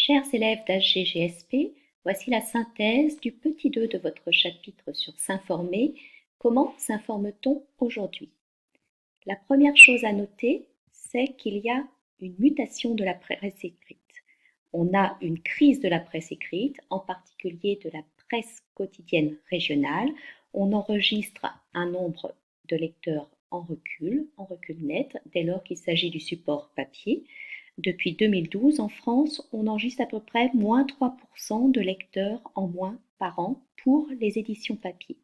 Chers élèves d'HGGSP, voici la synthèse du petit 2 de votre chapitre sur s'informer. Comment s'informe-t-on aujourd'hui? La première chose à noter, c'est qu'il y a une mutation de la presse écrite. On a une crise de la presse écrite, en particulier de la presse quotidienne régionale. On enregistre un nombre de lecteurs en recul net, dès lors qu'il s'agit du support papier. Depuis 2012, en France, on enregistre à peu près moins 3% de lecteurs en moins par an pour les éditions papier.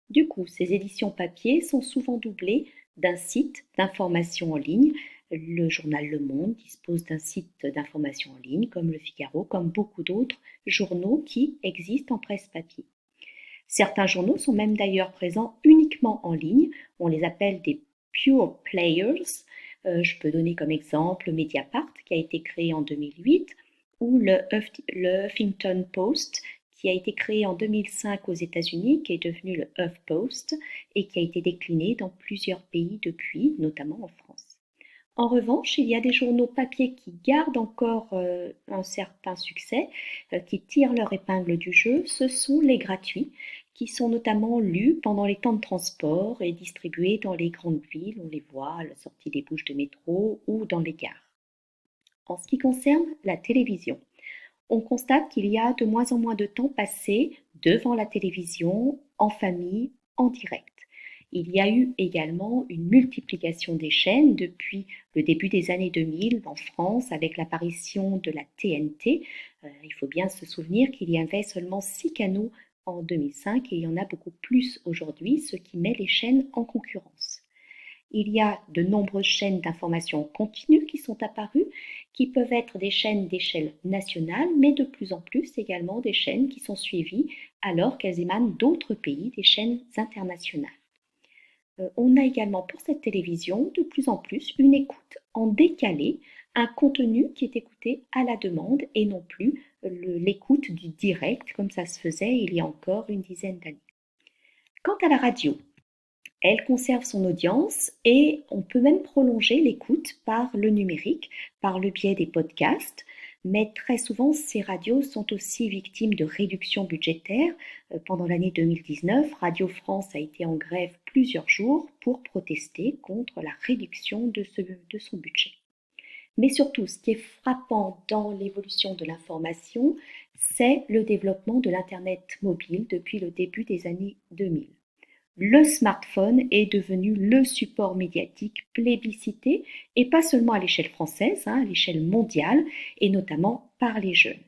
Du coup, ces éditions papier sont souvent doublées d'un site d'information en ligne. Le journal Le Monde dispose d'un site d'information en ligne, comme Le Figaro, comme beaucoup d'autres journaux qui existent en presse papier. Certains journaux sont même d'ailleurs présents uniquement en ligne. On les appelle des pure players. Je peux donner comme exemple Mediapart, qui a été créé en 2008, ou le Huffington Post, qui a été créé en 2005 aux États-Unis, qui est devenu le HuffPost et qui a été décliné dans plusieurs pays depuis, notamment en France. En revanche, il y a des journaux papier qui gardent encore un certain succès, qui tirent leur épingle du jeu. Ce sont les gratuits, qui sont notamment lus pendant les temps de transport et distribués dans les grandes villes. On les voit à la sortie des bouches de métro ou dans les gares. En ce qui concerne la télévision, on constate qu'il y a de moins en moins de temps passé devant la télévision, en famille, en direct. Il y a eu également une multiplication des chaînes depuis le début des années 2000 en France avec l'apparition de la TNT. Il faut bien se souvenir qu'il y avait seulement 6 canaux en 2005 et il y en a beaucoup plus aujourd'hui, ce qui met les chaînes en concurrence. Il y a de nombreuses chaînes d'information continue qui sont apparues, qui peuvent être des chaînes d'échelle nationale, mais de plus en plus également des chaînes qui sont suivies alors qu'elles émanent d'autres pays, des chaînes internationales. On a également pour cette télévision de plus en plus une écoute en décalé, un contenu qui est écouté à la demande et non plus l'écoute du direct comme ça se faisait il y a encore une dizaine d'années. Quant à la radio, elle conserve son audience et on peut même prolonger l'écoute par le numérique, par le biais des podcasts. Mais très souvent, ces radios sont aussi victimes de réductions budgétaires. Pendant l'année 2019, Radio France a été en grève plusieurs jours pour protester contre la réduction de son budget. Mais surtout, ce qui est frappant dans l'évolution de l'information, c'est le développement de l'Internet mobile depuis le début des années 2000. Le smartphone est devenu le support médiatique plébiscité, et pas seulement à l'échelle française, à l'échelle mondiale, et notamment par les jeunes.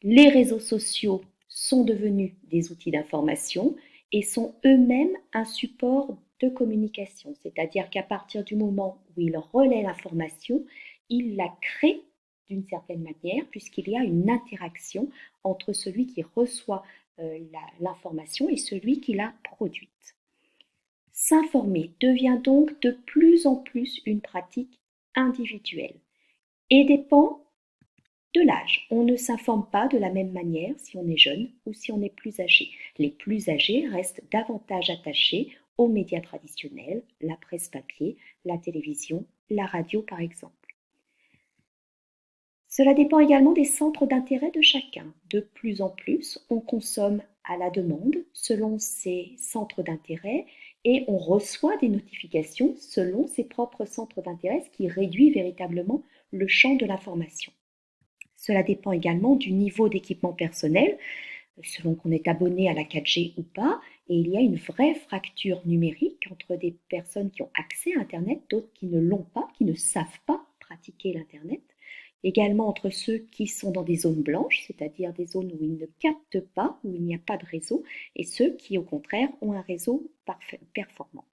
Les réseaux sociaux sont devenus des outils d'information et sont eux-mêmes un support de communication, c'est-à-dire qu'à partir du moment où ils relaient l'information, ils la créent d'une certaine manière, puisqu'il y a une interaction entre celui qui reçoit l'information et celui qui l'a produite. S'informer devient donc de plus en plus une pratique individuelle et dépend de l'âge. On ne s'informe pas de la même manière si on est jeune ou si on est plus âgé. Les plus âgés restent davantage attachés aux médias traditionnels, la presse papier, la télévision, la radio par exemple. Cela dépend également des centres d'intérêt de chacun. De plus en plus, on consomme à la demande selon ses centres d'intérêt et on reçoit des notifications selon ses propres centres d'intérêt, ce qui réduit véritablement le champ de l'information. Cela dépend également du niveau d'équipement personnel, selon qu'on est abonné à la 4G ou pas, et il y a une vraie fracture numérique entre des personnes qui ont accès à Internet, d'autres qui ne l'ont pas, qui ne savent pas pratiquer l'Internet. Également entre ceux qui sont dans des zones blanches, c'est-à-dire des zones où ils ne captent pas, où il n'y a pas de réseau, et ceux qui, au contraire, ont un réseau performant.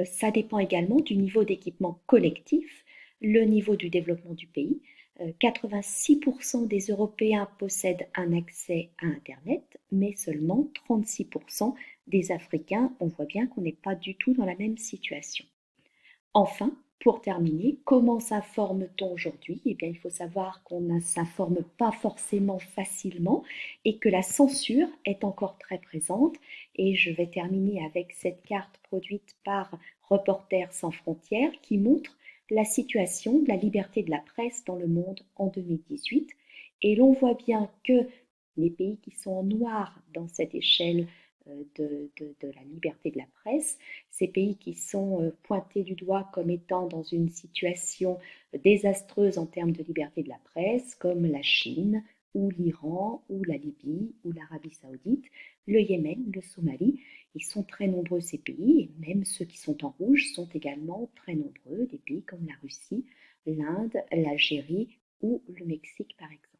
Ça dépend également du niveau d'équipement collectif, le niveau du développement du pays. 86% des Européens possèdent un accès à Internet, mais seulement 36% des Africains. On voit bien qu'on n'est pas du tout dans la même situation. Enfin, pour terminer, comment s'informe-t-on aujourd'hui? Eh bien, il faut savoir qu'on ne s'informe pas forcément facilement et que la censure est encore très présente. Et je vais terminer avec cette carte produite par Reporters sans frontières qui montre la situation de la liberté de la presse dans le monde en 2018. Et l'on voit bien que les pays qui sont en noir dans cette échelle de la liberté de la presse, ces pays qui sont pointés du doigt comme étant dans une situation désastreuse en termes de liberté de la presse, comme la Chine, ou l'Iran, ou la Libye, ou l'Arabie saoudite, le Yémen, le Somalie. Ils sont très nombreux ces pays, et même ceux qui sont en rouge sont également très nombreux, des pays comme la Russie, l'Inde, l'Algérie ou le Mexique par exemple.